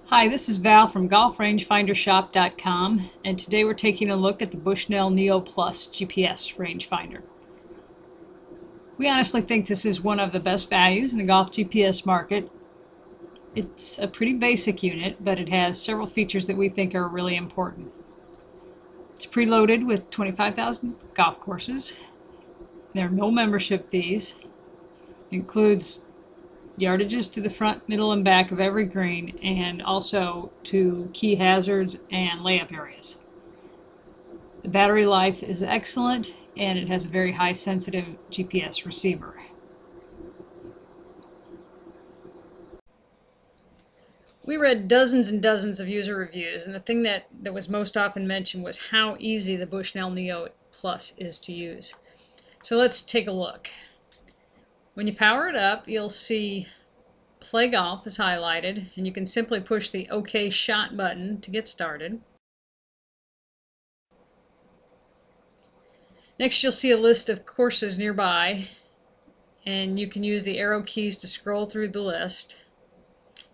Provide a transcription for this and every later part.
Hi, this is Val from GolfRangefinderShop.com, and today we're taking a look at the Bushnell Neo Plus GPS rangefinder. We honestly think this is one of the best values in the golf GPS market. It's a pretty basic unit, but it has several features that we think are really important. It's preloaded with 25,000 golf courses. There are no membership fees. It includes yardages to the front, middle, and back of every green, and also to key hazards and layup areas. The battery life is excellent, and it has a very high sensitive GPS receiver. We read dozens and dozens of user reviews, and the thing that was most often mentioned was how easy the Bushnell Neo Plus is to use. So let's take a look. When you power it up, you'll see Play Golf is highlighted, and you can simply push the OK Shot button to get started. Next, you'll see a list of courses nearby, and you can use the arrow keys to scroll through the list.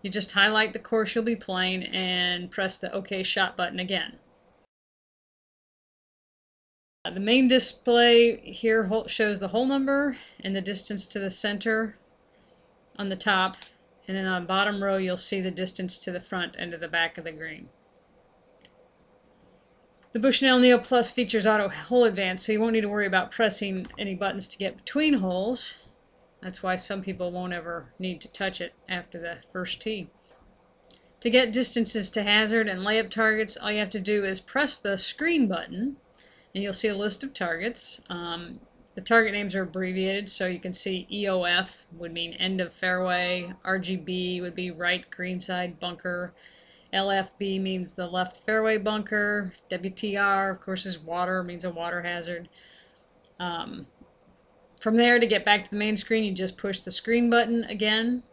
You just highlight the course you'll be playing and press the OK Shot button again. The main display here shows the hole number and the distance to the center on the top, and then on the bottom row you'll see the distance to the front and to the back of the green. The Bushnell Neo Plus features auto hole advance, so you won't need to worry about pressing any buttons to get between holes. That's why some people won't ever need to touch it after the first tee. To get distances to hazard and layup targets, all you have to do is press the screen button, and you'll see a list of targets. The target names are abbreviated, so you can see EOF would mean end of fairway, RGB would be right greenside bunker, LFB means the left fairway bunker, WTR, of course, is water, means a water hazard. From there, to get back to the main screen, you just push the screen button again.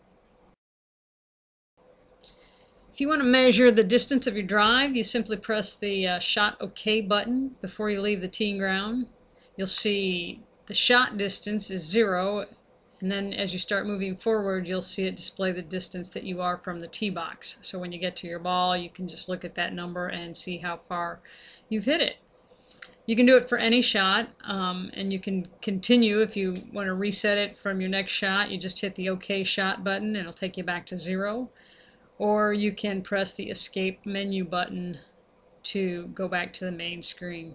If you want to measure the distance of your drive, you simply press the Shot OK button before you leave the teeing ground. You'll see the shot distance is 0, and then as you start moving forward, you'll see it display the distance that you are from the tee box. So when you get to your ball, you can just look at that number and see how far you've hit it. You can do it for any shot, and you can continue if you want to reset it from your next shot. You just hit the OK Shot button, and it'll take you back to 0. Or you can press the Escape menu button to go back to the main screen.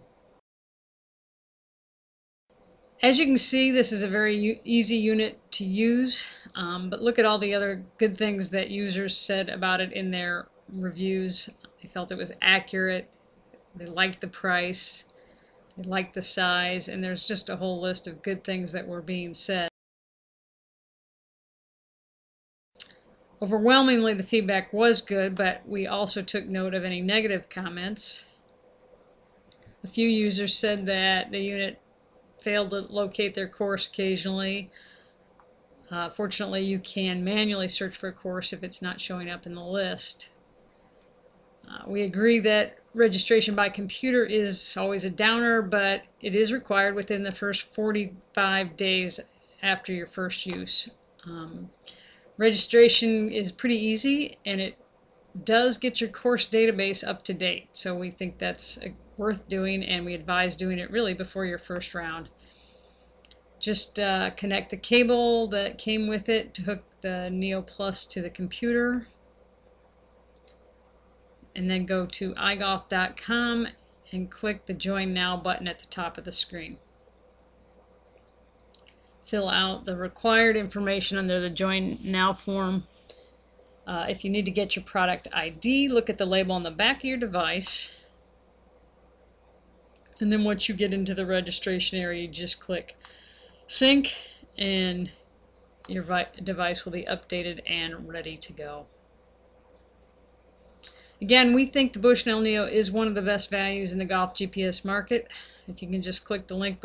As you can see, this is a very easy unit to use, but look at all the other good things that users said about it in their reviews. They felt it was accurate, they liked the price, they liked the size, and there's just a whole list of good things that were being said. Overwhelmingly, the feedback was good, but we also took note of any negative comments. A few users said that the unit failed to locate their course occasionally. Fortunately, you can manually search for a course if it's not showing up in the list. We agree that registration by computer is always a downer, but it is required within the first 45 days after your first use. Registration is pretty easy, and it does get your course database up to date, so we think that's worth doing, and we advise doing it really before your first round. Just connect the cable that came with it to hook the Neo Plus to the computer, and then go to iGolf.com and click the Join Now button at the top of the screen. Fill out the required information under the Join Now form. If you need to get your product ID, look at the label on the back of your device. And then once you get into the registration area, you just click Sync, and your device will be updated and ready to go. Again, we think the Bushnell Neo is one of the best values in the golf GPS market. If you can just click the link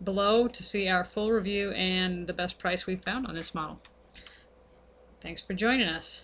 below to see our full review and the best price we've found on this model. Thanks for joining us.